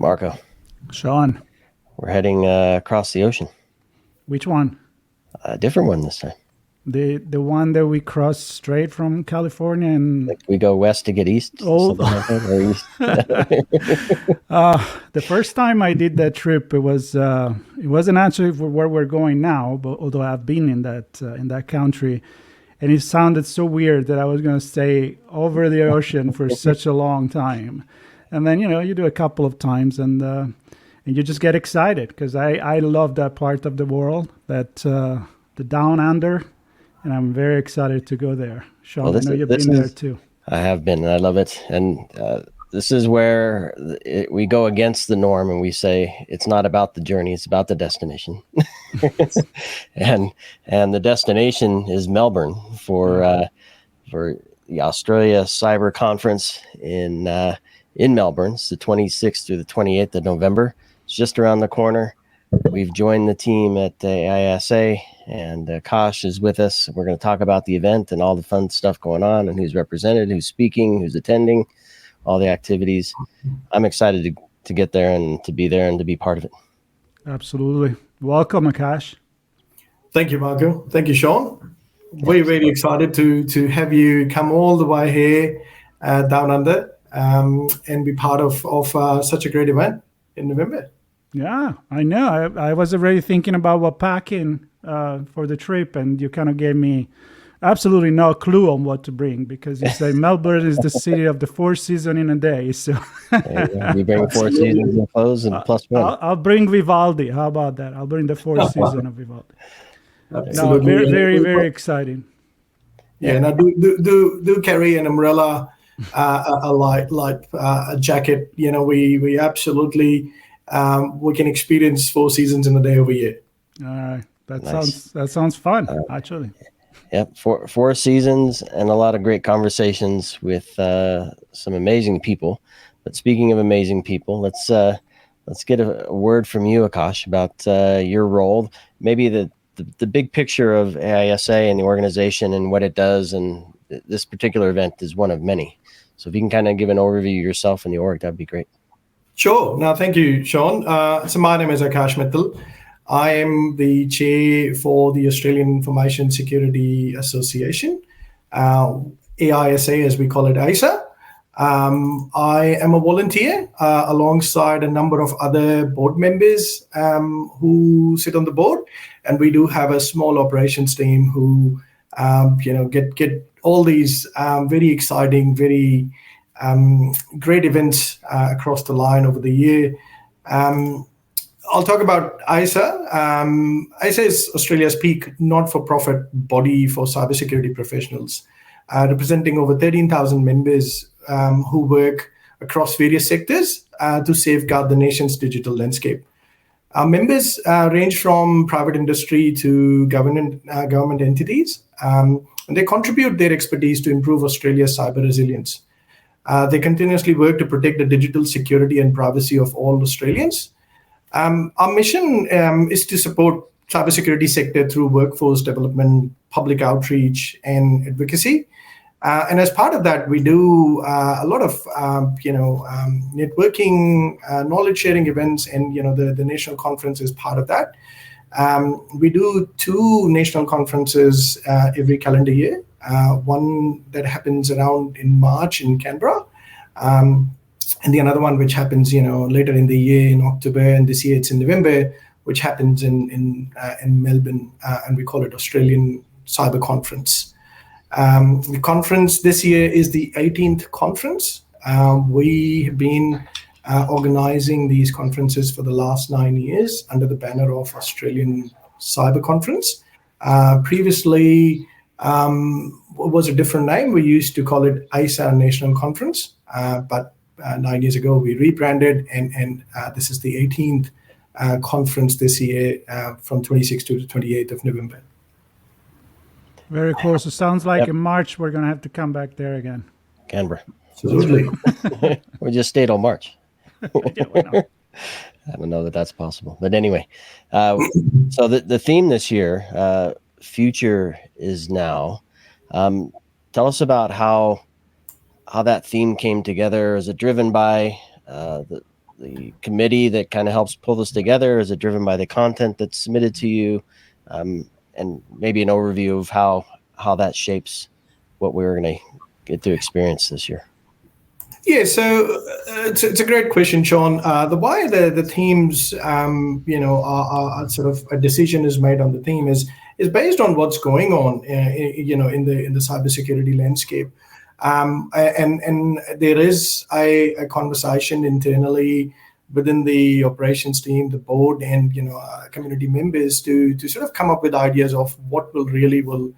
Marco. Sean. We're heading across the ocean. Which one? A different one this time. The one that we crossed straight from California and like we go west to get east. Oh, like that, or east. The first time I did that trip, it wasn't actually for where we're going now, but although I've been in that country, and it sounded so weird that I was going to stay over the ocean for such a long time, and then you do a couple of times and you just get excited because I love that part of the world, that the down under. And I'm very excited to go there. Sean, I know you've been there too. I have been, and I love it. And this is where we go against the norm and we say, it's not about the journey, it's about the destination. and the destination is Melbourne for the Australia Cyber Conference in Melbourne. It's the 26th through the 28th of November. It's just around the corner. We've joined the team at AISA, and Akash is with us. We're going to talk about the event and all the fun stuff going on and who's represented, who's speaking, who's attending, all the activities. I'm excited to get there and to be there and to be part of it. Absolutely. Welcome, Akash. Thank you, Marco. Thank you, Sean. We're very excited to have you come all the way here down under and be part of such a great event in November. Yeah, I know. I was already thinking about what packing for the trip, and you kind of gave me absolutely no clue on what to bring because you say Melbourne is the city of the 4 seasons in a day. So we bring 4 seasons in clothes and plus one. I'll bring Vivaldi. How about that? I'll bring the 4th season of Vivaldi. Absolutely. No, very, very exciting. Yeah, and I do carry an umbrella, a light a jacket. We absolutely. We can experience 4 seasons in a day over here. All right, that sounds fun, actually. Yep, 4 seasons and a lot of great conversations with some amazing people. But speaking of amazing people, let's get a word from you, Akash, about your role. Maybe the big picture of AISA and the organization and what it does, and this particular event is one of many. So if you can kind of give an overview of yourself and the org, that'd be great. Sure. No, thank you, Sean. So my name is Akash Mittal. I am the chair for the Australian Information Security Association, AISA as we call it, AISA. I am a volunteer alongside a number of other board members who sit on the board, and we do have a small operations team who get all these very exciting, very great events across the line over the year. I'll talk about AISA. AISA is Australia's peak not-for-profit body for cybersecurity professionals, representing over 13,000 members who work across various sectors to safeguard the nation's digital landscape. Our members range from private industry to government entities, and they contribute their expertise to improve Australia's cyber resilience. They continuously work to protect the digital security and privacy of all Australians. Our mission is to support cybersecurity sector through workforce development, public outreach, and advocacy. And as part of that, we do a lot of networking, knowledge sharing events, and the national conference is part of that. We do 2 national conferences every calendar year. One that happens around in March in Canberra, and the another one which happens later in the year in October, and this year it's in November, which happens in Melbourne, and we call it Australian Cyber Conference. The conference this year is the 18th conference. We have been organizing these conferences for the last 9 years under the banner of Australian Cyber Conference. Previously, it was a different name. We used to call it AISA National Conference, but 9 years ago we rebranded, and this is the 18th conference this year from 26th to the 28th of November. Very close. It sounds like in March we're going to have to come back there again. Canberra. Absolutely. We just stayed all March. Yeah, we know. I don't know that that's possible. But anyway, so the theme this year, Future is Now. Tell us about how that theme came together. Is it driven by the committee that kind of helps pull this together? Is it driven by the content that's submitted to you? And maybe an overview of how that shapes what we're going to get to experience this year. Yeah, so it's a great question, Sean. The way the themes, are sort of a decision is made on the theme is based on what's going on, in the cybersecurity landscape, and there is a conversation internally within the operations team, the board, and community members to sort of come up with ideas of what will the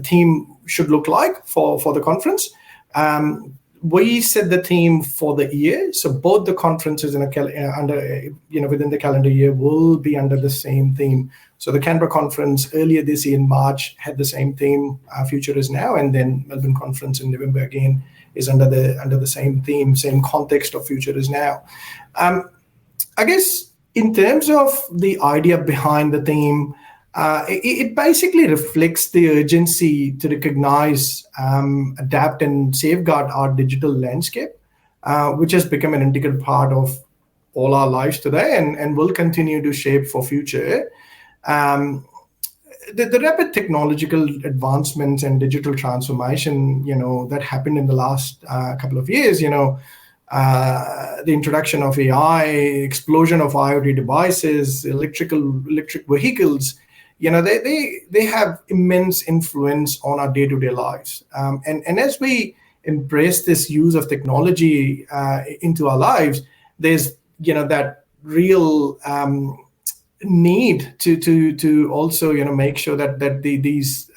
theme should look like for the conference. We set the theme for the year, so both the conferences within the calendar year will be under the same theme. So the Canberra conference earlier this year in March had the same theme, Future is Now, and then Melbourne conference in November again is under the same theme, same context of Future is Now. I guess in terms of the idea behind the theme, it basically reflects the urgency to recognize, adapt, and safeguard our digital landscape, which has become an integral part of all our lives today and will continue to shape for future. The rapid technological advancements and digital transformation, that happened in the last couple of years, the introduction of AI, explosion of IoT devices, electric vehicles, they have immense influence on our day-to-day lives. And as we embrace this use of technology into our lives, there's that real need to also make sure that these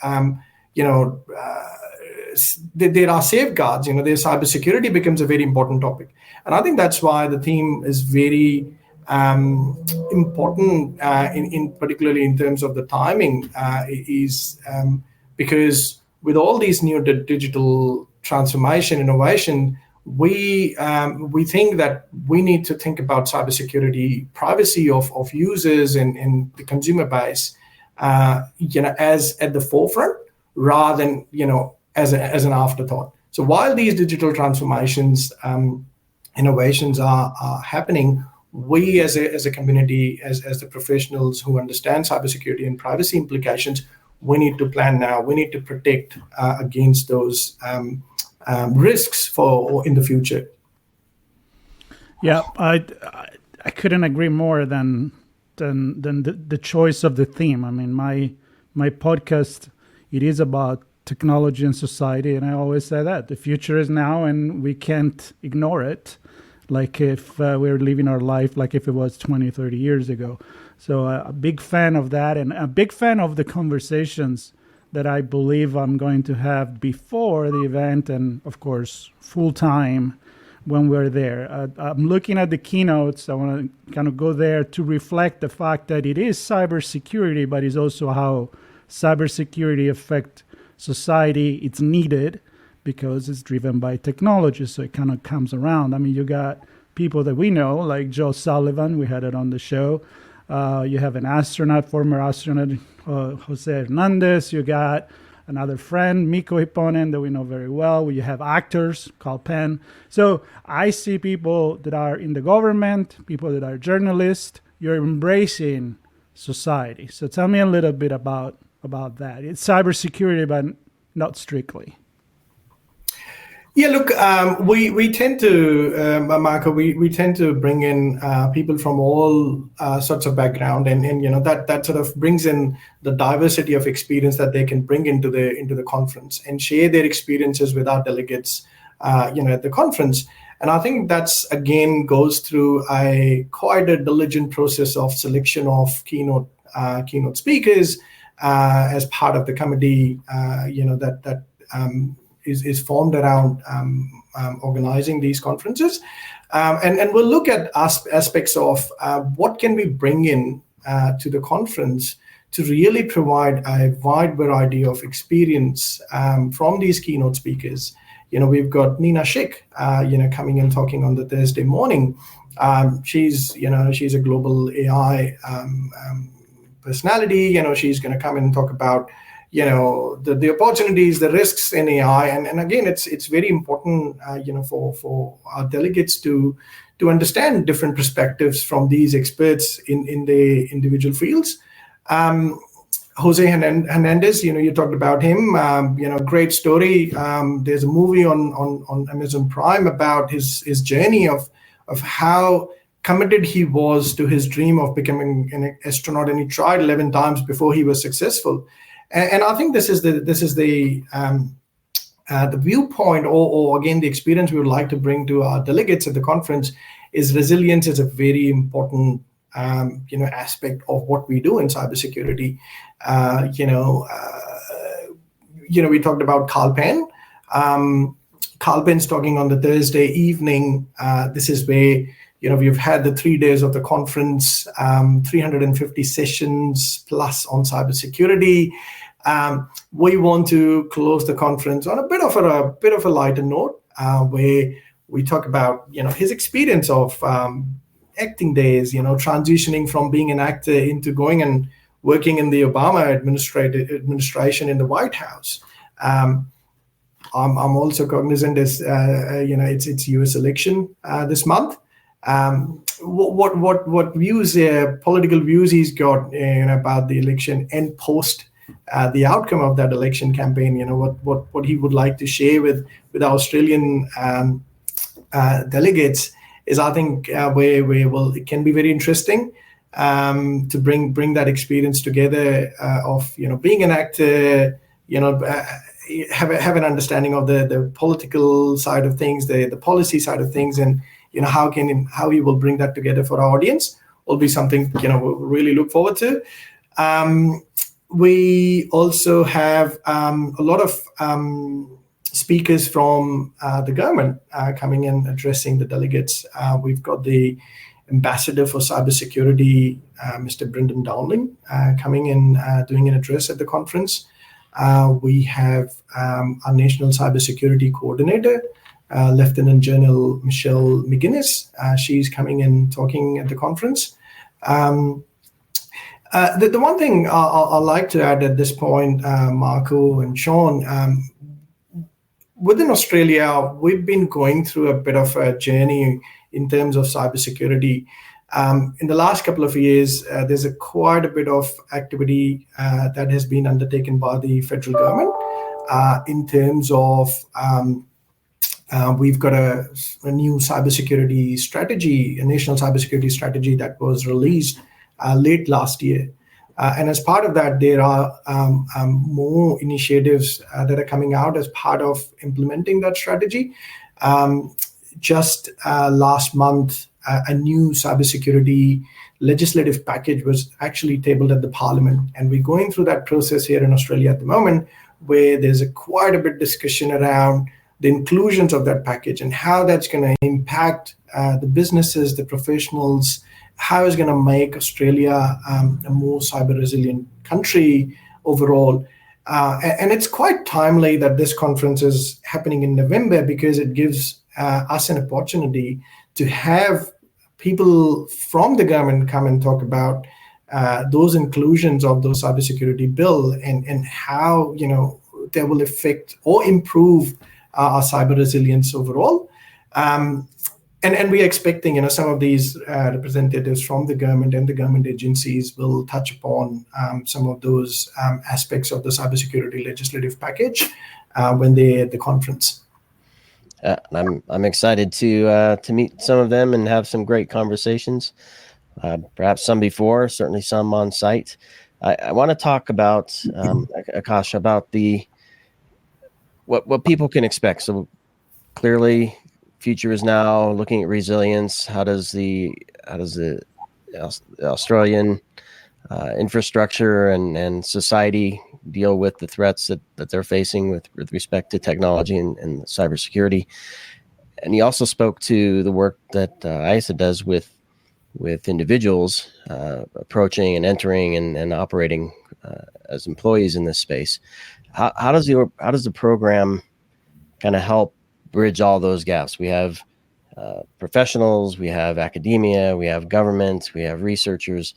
there are safeguards. Their cybersecurity becomes a very important topic, and I think that's why the theme is very important, in particularly in terms of the timing, is because with all these new digital transformation innovation, we think that we need to think about cybersecurity, privacy of users and the consumer base, as at the forefront rather than as an afterthought. So while these digital transformations, innovations are happening, we as a community, as the professionals who understand cybersecurity and privacy implications, we need to plan now. We need to protect against those risks for in the future. Yeah, I couldn't agree more than the choice of the theme. I mean, my podcast, it is about technology and society, and I always say that the future is now, and we can't ignore it. Like if we're living our life like if it was 20, 30 years ago. So a big fan of that, and a big fan of the conversations that I believe I'm going to have before the event, and of course, full time when we're there. I'm looking at the keynotes. I want to kind of go there to reflect the fact that it is cybersecurity, but it's also how cybersecurity affects society. It's needed because it's driven by technology, so it kind of comes around. I mean, you got people that we know, like Joe Sullivan, we had it on the show. You have an astronaut, former astronaut, Jose Hernandez. You got another friend, Miko Hipponen, that we know very well. You have actors, Carl Penn. So I see people that are in the government, people that are journalists. You're embracing society. So tell me a little bit about that. It's cybersecurity, but not strictly. Yeah, look, we tend to, Marco, we tend to bring in people from all sorts of background, and that sort of brings in the diversity of experience that they can bring into the conference and share their experiences with our delegates, at the conference. And I think that's again goes through quite a diligent process of selection of keynote speakers as part of the committee, that is formed around organizing these conferences. And we'll look at aspects of what can we bring in to the conference to really provide a wide variety of experience from these keynote speakers. We've got Nina Schick, coming and talking on the Thursday morning. She's a global AI personality. She's going to come in and talk about the opportunities, the risks in AI, and again, it's very important, for our delegates to to understand different perspectives from these experts in the individual fields. Jose Hernandez, you talked about him. Great story. There's a movie on Amazon Prime about his journey of how committed he was to his dream of becoming an astronaut, and he tried 11 times before he was successful. And I think this is the viewpoint, or again the experience we would like to bring to our delegates at the conference. Is resilience is a very important aspect of what we do in cybersecurity. We talked about Carl Penn. Carl Penn's talking on the Thursday evening. This is where we've had the 3 days of the conference, 350 sessions plus on cybersecurity. We want to close the conference on a bit of a lighter note, where we talk about his experience of acting days, transitioning from being an actor into going and working in the Obama administration in the White House. I'm also cognizant as it's U.S. election this month. What views, political views he's got about the election and post the outcome of that election campaign. What he would like to share with our Australian delegates is, I think, where it can be very interesting to bring that experience together of being an actor, have an understanding of the political side of things, the policy side of things, and how he will bring that together for our audience will be something we'll really look forward to. We also have a lot of speakers from the government coming in addressing the delegates. We've got the Ambassador for Cybersecurity, Mr. Brendan Dowling, coming in doing an address at the conference. We have our National Cybersecurity Coordinator, Lieutenant General Michelle McGuinness. She's coming in talking at the conference. The one thing I'd like to add at this point, Marco and Sean, within Australia, we've been going through a bit of a journey in terms of cybersecurity. In the last couple of years, there's quite a bit of activity that has been undertaken by the federal government in terms of we've got a new cybersecurity strategy, a national cybersecurity strategy that was released late last year. And as part of that, there are more initiatives that are coming out as part of implementing that strategy. Just last month, a new cybersecurity legislative package was actually tabled at the Parliament. And we're going through that process here in Australia at the moment, where there's quite a bit of discussion around the inclusions of that package and how that's going to impact the businesses, the professionals, how it's going to make Australia a more cyber resilient country overall. And it's quite timely that this conference is happening in November, because it gives us an opportunity to have people from the government come and talk about those inclusions of those cybersecurity bill and how they will affect or improve our cyber resilience overall. And we're expecting, some of these representatives from the government and the government agencies will touch upon some of those aspects of the cybersecurity legislative package when they're at the conference. I'm excited to meet some of them and have some great conversations. Perhaps some before, certainly some on site. I want to talk about Akash, about what people can expect. So clearly, future is now looking at resilience. How does the Australian infrastructure and society deal with the threats that they're facing with respect to technology and cybersecurity? And he also spoke to the work that AISA does with individuals approaching and entering and operating as employees in this space. How does the program kind of help bridge all those gaps? We have professionals, we have academia, we have government, we have researchers,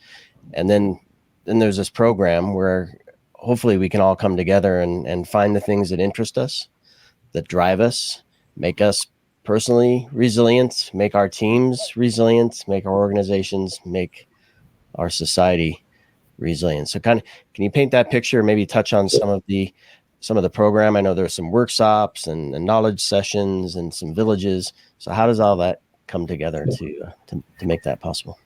and then there's this program where hopefully we can all come together and find the things that interest us, that drive us, make us personally resilient, make our teams resilient, make our organizations, make our society resilient. So can you paint that picture, maybe touch on some of the program? I know there's some workshops and knowledge sessions and some villages. So how does all that come together to make that possible?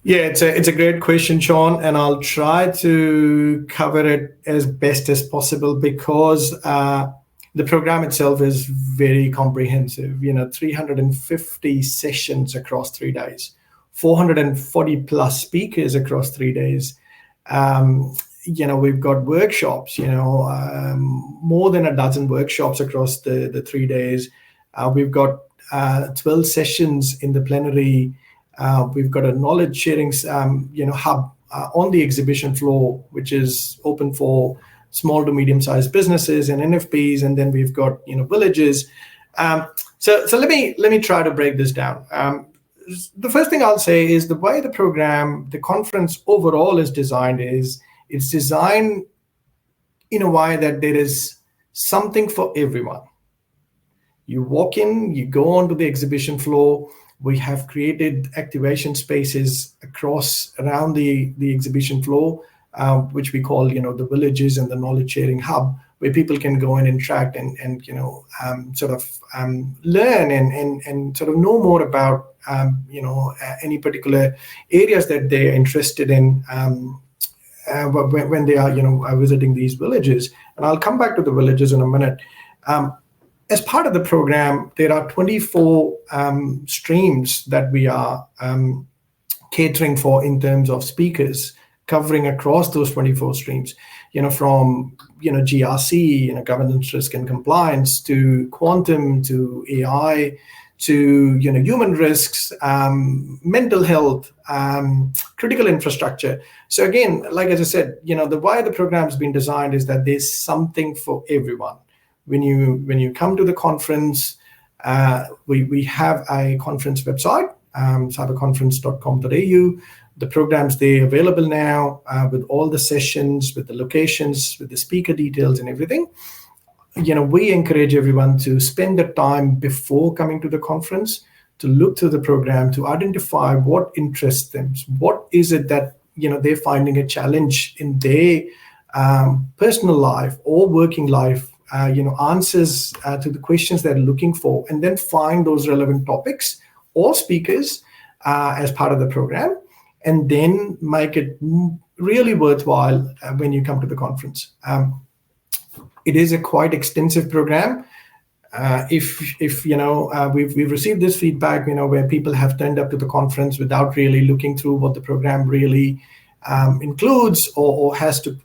Yeah, it's a great question, Sean, and I'll try to cover it as best as possible because the program itself is very comprehensive. 350 sessions across 3 days, 440 plus speakers across 3 days. We've got workshops. More than a dozen workshops across the 3 days. We've got 12 sessions in the plenary. We've got a knowledge sharing, hub on the exhibition floor, which is open for small to medium-sized businesses and NFPs, and then we've got villages. So let me try to break this down. The first thing I'll say is the way the conference overall is designed is it's designed in a way that there is something for everyone. You walk in, you go onto the exhibition floor. We have created activation spaces around the exhibition floor, which we call, the villages and the knowledge sharing hub, where people can go and interact and learn and sort of know more about, any particular areas that they're interested in when they are, visiting these villages. And I'll come back to the villages in a minute. As part of the program, there are 24 streams that we are catering for in terms of speakers, covering across those 24 streams, from, GRC, governance, risk and compliance, to quantum, to AI, to, human risks, mental health, critical infrastructure. So again, like as I said, the way the program's been designed is that there's something for everyone. When you come to the conference, we have a conference website, cyberconference.com.au. The program's there available now with all the sessions, with the locations, with the speaker details and everything. We encourage everyone to spend the time before coming to the conference to look through the program, to identify what interests them. What is it that they're finding a challenge in their personal life or working life, answers to the questions they're looking for, and then find those relevant topics or speakers as part of the program, and then make it really worthwhile when you come to the conference. It is a quite extensive program. We've received this feedback, where people have turned up to the conference without really looking through what the program really includes or has to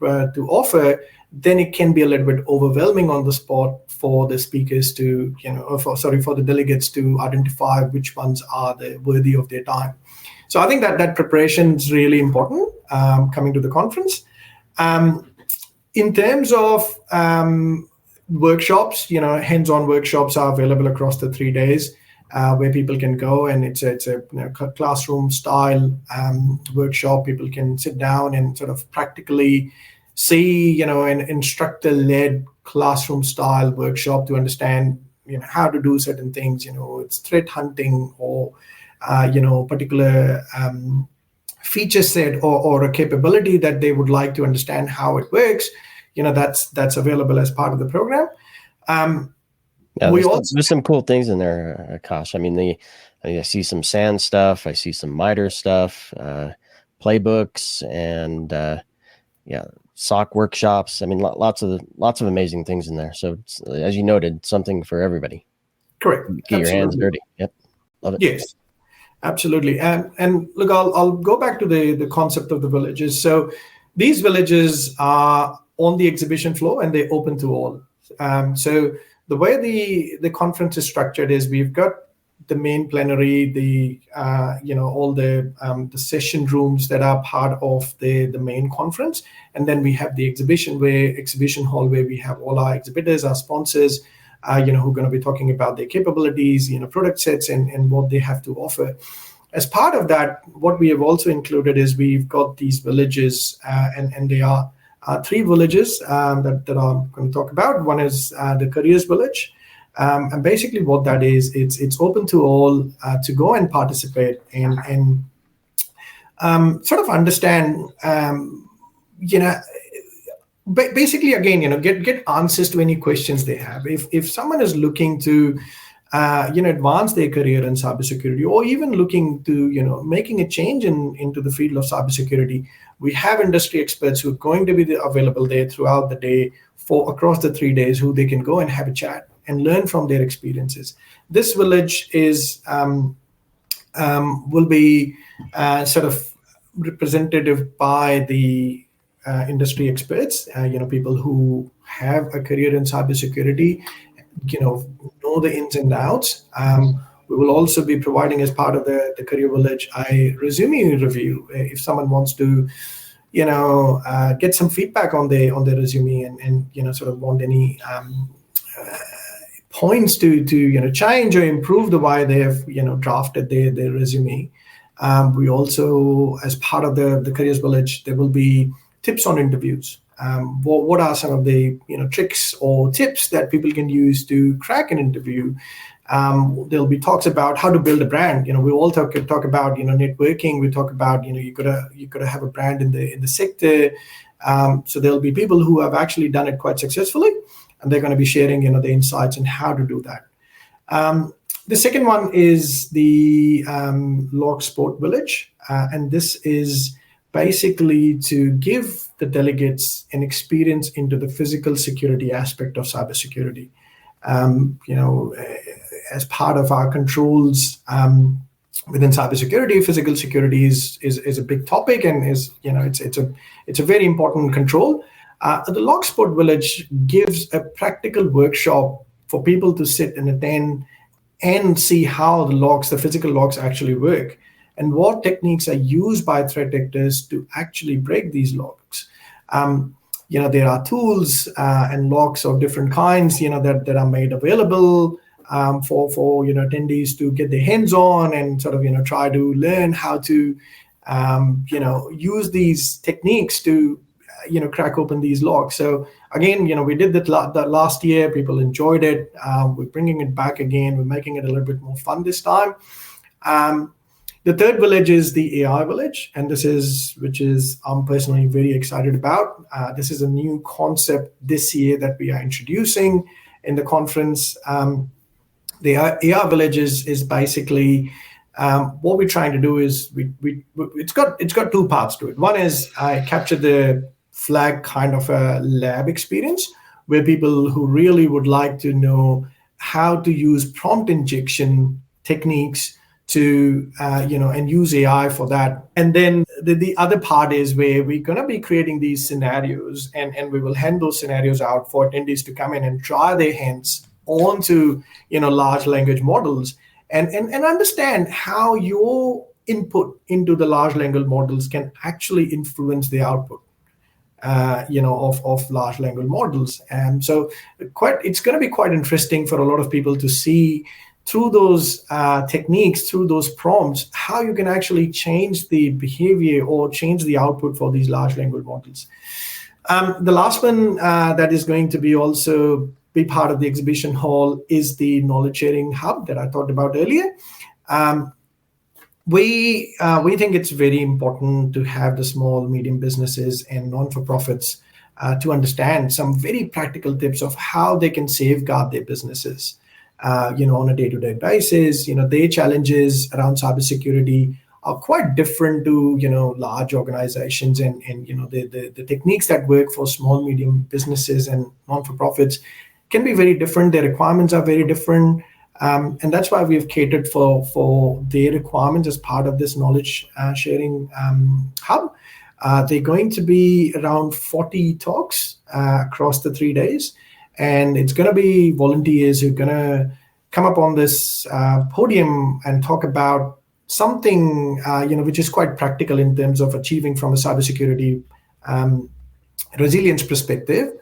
offer, then it can be a little bit overwhelming on the spot for the speakers to, for the delegates to identify which ones are worthy of their time. So I think that preparation is really important coming to the conference. In terms of workshops, hands-on workshops are available across the 3 days where people can go, and it's a classroom style workshop. People can sit down and sort of practically see, an instructor-led classroom style workshop to understand, how to do certain things. It's threat hunting or, particular feature set or a capability that they would like to understand how it works. That's available as part of the program. There's some cool things in there, Akash. I see some SAN stuff. I see some MITRE stuff, playbooks, and SOC workshops. Lots of amazing things in there. So as you noted, something for everybody. Correct. Get your hands dirty. Yep. Love it. Yes, absolutely. And look, I'll go back to the concept of the villages. So these villages are on the exhibition floor and they're open to all. So the way the conference is structured is we've got the main plenary, all the session rooms that are part of the main conference, and then we have the exhibition hall where we have all our exhibitors, our sponsors, who are going to be talking about their capabilities, product sets, and what they have to offer. As part of that, what we have also included is we've got these villages, and they are 3 villages that I'm going to talk about. One is the careers village. And basically what that is, it's open to all to go and participate and sort of understand, basically, again, get answers to any questions they have. If someone is looking to advance their career in cybersecurity, or even looking to making a change into the field of cybersecurity, we have industry experts who are going to be available there throughout the day for across the 3 days, who they can go and have a chat and learn from their experiences. This village is will be sort of representative by the industry experts, people who have a career in cybersecurity, know the ins and outs. We will also be providing, as part of the Career Village, a resume review. If someone wants to, get some feedback on their resume and sort of want any points to change or improve the way they have drafted their resume. We also, as part of the Careers Village, there will be tips on interviews. What are some of the tricks or tips that people can use to crack an interview? There'll be talks about how to build a brand. We all talk about networking. We talk about you gotta have a brand in the sector. So there'll be people who have actually done it quite successfully, and they're going to be sharing the insights on how to do that. The second one is the Log Sport Village, and this is basically to give the delegates an experience into the physical security aspect of cybersecurity. As part of our controls within cybersecurity, physical security is a big topic, and it's a very important control. The Log Sport Village gives a practical workshop for people to sit and attend and see how the physical logs actually work, and what techniques are used by threat actors to actually break these logs. There are tools and logs of different kinds, that are made available for attendees to get their hands on and sort of try to learn how to use these techniques to crack open these logs. So again, we did that last year. People enjoyed it. We're bringing it back again. We're making it a little bit more fun this time. The third village is the AI village, and which is I'm personally very excited about. This is a new concept this year that we are introducing in the conference. The AI village is basically what we're trying to do is it's got two parts to it. One is I capture the flag kind of a lab experience, where people who really would like to know how to use prompt injection techniques to and use AI for that. And then the other part is where we're going to be creating these scenarios, and we will hand those scenarios out for attendees to come in and try their hands onto large language models and understand how your input into the large language models can actually influence the output of large language models. And so it's going to be quite interesting for a lot of people to see through those techniques, through those prompts, how you can actually change the behavior or change the output for these large language models. The last one that is going to be also be part of the exhibition hall is the knowledge sharing hub that I talked about earlier. We think it's very important to have the small, medium businesses and non-for-profits to understand some very practical tips of how they can safeguard their businesses, on a day-to-day basis. Their challenges around cybersecurity are quite different to large organizations, and the techniques that work for small, medium businesses and non-for-profits can be very different. Their requirements are very different. And that's why we've catered for their requirements as part of this knowledge sharing hub. They're going to be around 40 talks across the 3 days. And it's going to be volunteers who are going to come up on this podium and talk about something, which is quite practical in terms of achieving from a cybersecurity resilience perspective.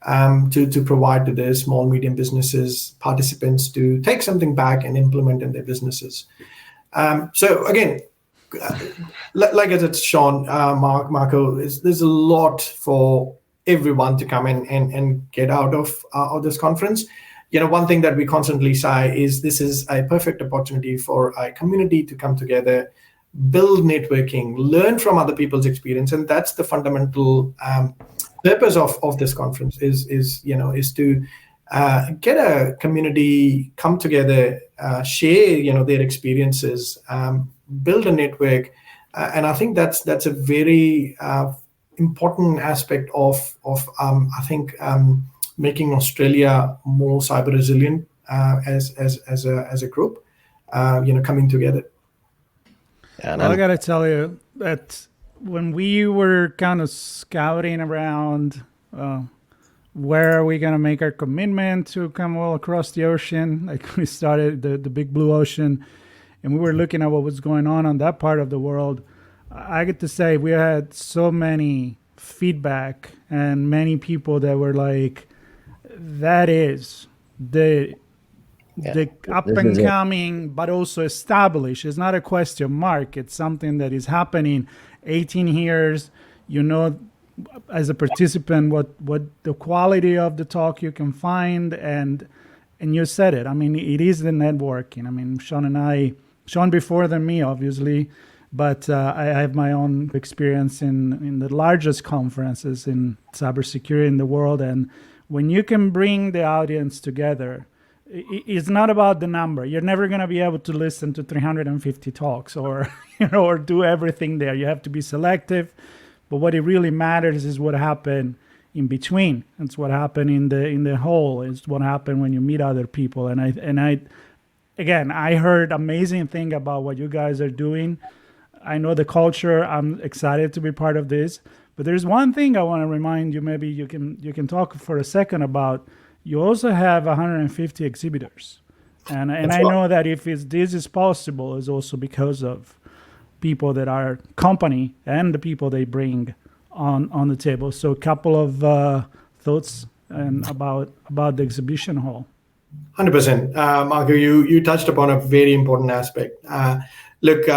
To provide to the small, medium businesses, participants, to take something back and implement in their businesses. So again, like as it's shown, Marco, there's a lot for everyone to come in and get out of this conference. one thing that we constantly say is this is a perfect opportunity for a community to come together, build networking, learn from other people's experience, and that's the fundamental purpose of this conference is to get a community come together, share their experiences, build a network, and I think that's a very important aspect of I think making Australia more cyber resilient as a group, coming together. And well, I got to tell you that when we were kind of scouting around, where are we going to make our commitment to come all across the ocean? Like we started the big blue ocean, and we were looking at what was going on that part of the world. I get to say we had so many feedback and many people that were like, that is the up and coming, but also established. It's not a question mark. It's something that is happening. 18 years, as a participant, what the quality of the talk you can find, and you said it. I mean, it is the networking. I mean, Sean before than me, obviously, but I have my own experience in the largest conferences in cybersecurity in the world, and when you can bring the audience together, it's not about the number. You're never going to be able to listen to 350 talks or or do everything there. You have to be selective. But what it really matters is what happened in between. It's what happened in the whole. It's what happened when you meet other people. And I heard amazing thing about what you guys are doing. I know the culture. I'm excited to be part of this. But there's one thing I want to remind you. Maybe you can talk for a second about. You also have 150 exhibitors, and I know that if this is possible, is also because of people that are company and the people they bring on the table. So a couple of thoughts and about the exhibition hall. 100%, Marco. You touched upon a very important aspect. Look,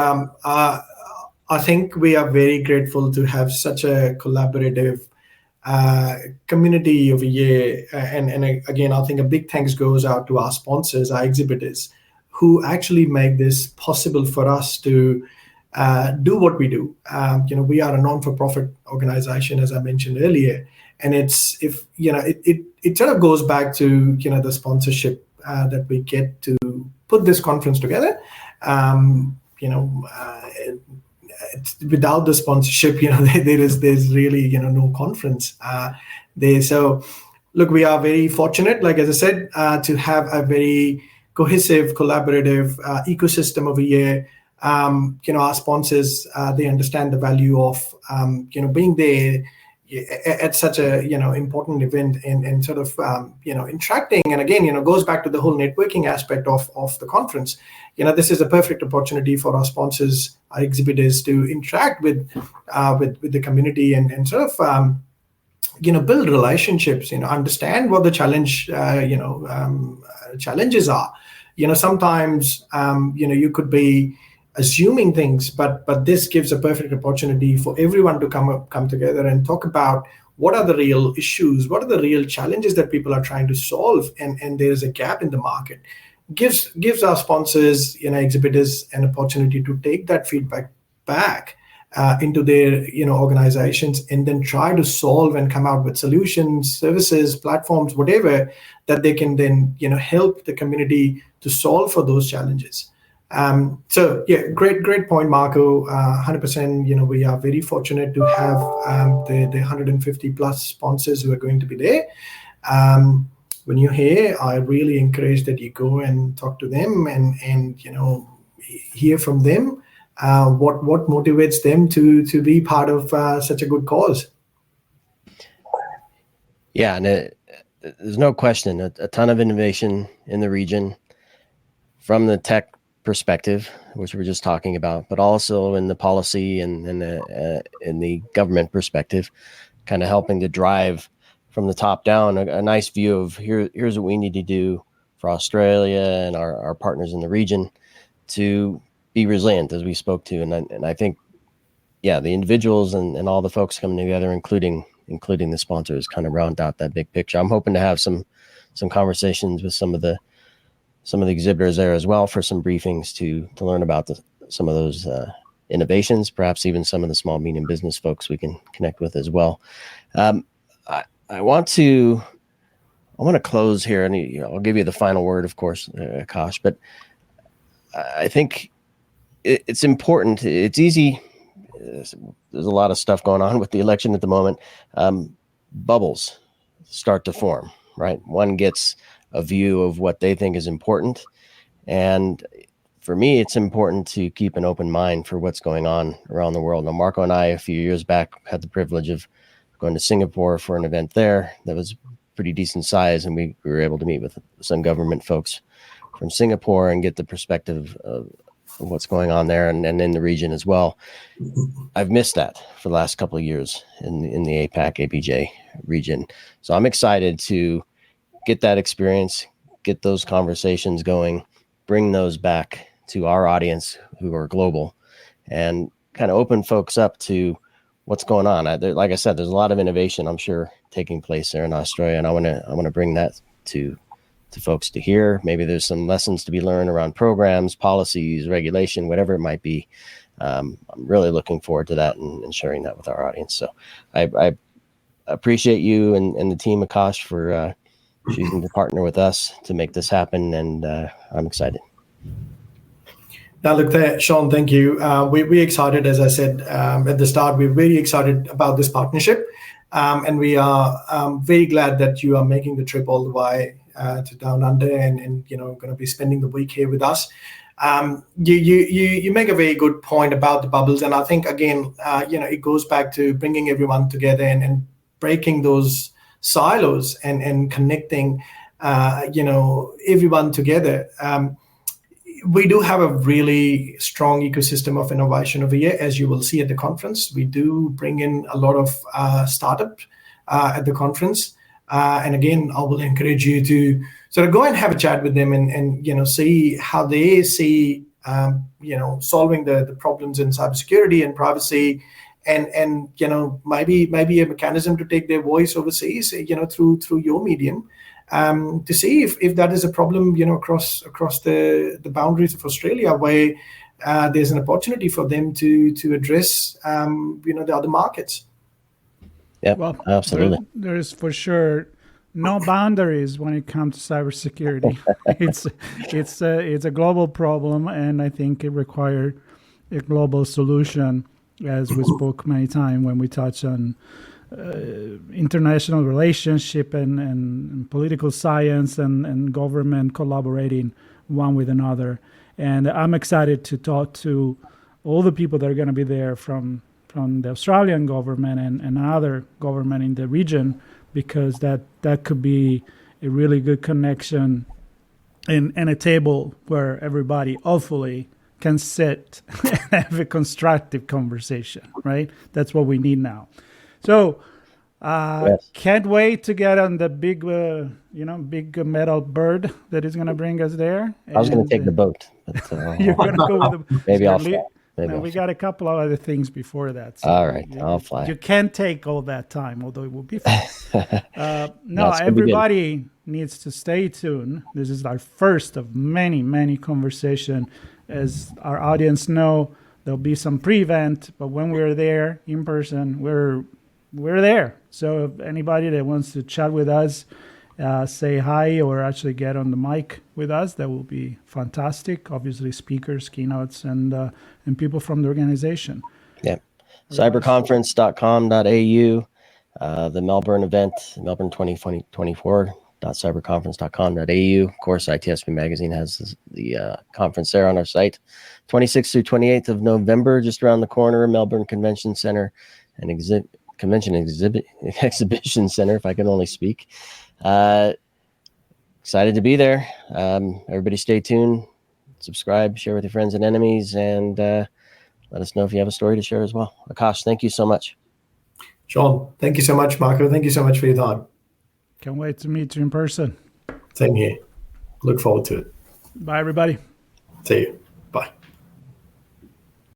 I think we are very grateful to have such a collaborative community over here, and again, I think a big thanks goes out to our sponsors, our exhibitors, who actually make this possible for us to do what we do. We are a non-for-profit organization, as I mentioned earlier, and it sort of goes back to the sponsorship that we get to put this conference together. Without the sponsorship, there's really no conference there. So look, we are very fortunate, like as I said, to have a very cohesive, collaborative ecosystem over here. Our sponsors, they understand the value of being there at such a important event and sort of interacting. And again, goes back to the whole networking aspect of the conference. This is a perfect opportunity for our sponsors, our exhibitors, to interact with the community and sort of build relationships. Understand what the challenges are. Sometimes you could be assuming things, but this gives a perfect opportunity for everyone to come together and talk about what are the real issues, what are the real challenges that people are trying to solve, and there is a gap in the market. Gives our sponsors, exhibitors, an opportunity to take that feedback back into their organizations, and then try to solve and come out with solutions, services, platforms, whatever that they can then help the community to solve for those challenges. So yeah, great point, Marco. 100%. We are very fortunate to have the 150 plus sponsors who are going to be there. When you're here, I really encourage that you go and talk to them and hear from them what motivates them to be part of such a good cause. Yeah, and there's no question a ton of innovation in the region from the tech perspective, which we were just talking about, but also in the policy and in the government perspective, kind of helping to drive from the top down a nice view of here's what we need to do for Australia and our partners in the region to be resilient, as we spoke to. And I think, yeah, the individuals and all the folks coming together, including the sponsors, kind of round out that big picture. I'm hoping to have some some conversations with some of the exhibitors there as well for some briefings to learn about some of those innovations, perhaps even some of the small medium business folks we can connect with as well. I want to close here, and I'll give you the final word, of course, Akash. But I think it's important. It's easy. There's a lot of stuff going on with the election at the moment. Bubbles start to form, right? One gets a view of what they think is important, and for me, it's important to keep an open mind for what's going on around the world. Now, Marco and I, a few years back, had the privilege of going to Singapore for an event there that was pretty decent size, and we were able to meet with some government folks from Singapore and get the perspective of what's going on there and in the region as well. I've missed that for the last couple of years in the APAC, APJ region. So I'm excited to get that experience, get those conversations going, bring those back to our audience who are global, and kind of open folks up to what's going on. Like I said, there's a lot of innovation, I'm sure, taking place there in Australia, and I want to bring that to folks to hear. Maybe there's some lessons to be learned around programs, policies, regulation, whatever it might be. I'm really looking forward to that and sharing that with our audience. So I appreciate you and the team, Akash, for choosing to partner with us to make this happen, and I'm excited. Now, look there, Sean, thank you. We're excited, as I said at the start, we're very excited about this partnership. And we are very glad that you are making the trip all the way to Down Under and going to be spending the week here with us. You make a very good point about the bubbles. And I think, again, it goes back to bringing everyone together and breaking those silos and connecting, everyone together. We do have a really strong ecosystem of innovation over here, as you will see at the conference. We do bring in a lot of startup at the conference. And again, I will encourage you to sort of go and have a chat with them and see how they see, solving the problems in cybersecurity and privacy, and maybe a mechanism to take their voice overseas, through your medium. To see if that is a problem, across the boundaries of Australia, where there's an opportunity for them to address, the other markets. Yeah, well, absolutely. There is for sure no boundaries when it comes to cybersecurity. It's a global problem, and I think it requires a global solution, as we spoke many times when we touch on international relationship and political science and government collaborating one with another. And I'm excited to talk to all the people that are going to be there from the Australian government and other government in the region, because that could be a really good connection and a table where everybody hopefully can sit and have a constructive conversation, right? That's what we need now. So yes. Can't wait to get on the big metal bird that is going to bring us there. I was going to take the boat. But, you're going to go with the maybe I'll fly. We got a couple of other things before that. So all right, I'll fly. You can't take all that time, although it will be fun. No, everybody needs to stay tuned. This is our first of many, many conversations. As our audience know, there'll be some pre-event, but when we're there in person, we're there. So if anybody that wants to chat with us, say hi, or actually get on the mic with us, that will be fantastic. Obviously, speakers, keynotes, and people from the organization. Yeah. Cyberconference.com.au, the Melbourne event, Melbourne 2024.cyberconference.com.au. Of course, ITSP Magazine has the conference there on our site. 26th through 28th of November, just around the corner, Melbourne Convention Center and Exhibition Center, if I can only speak. Excited to be there. Everybody stay tuned, subscribe, share with your friends and enemies, and let us know if you have a story to share as well. Akash, thank you so much. Sean, thank you so much. Marco, thank you so much for your time. Can't wait to meet you in person. Same here. Look forward to it. Bye, everybody. See you.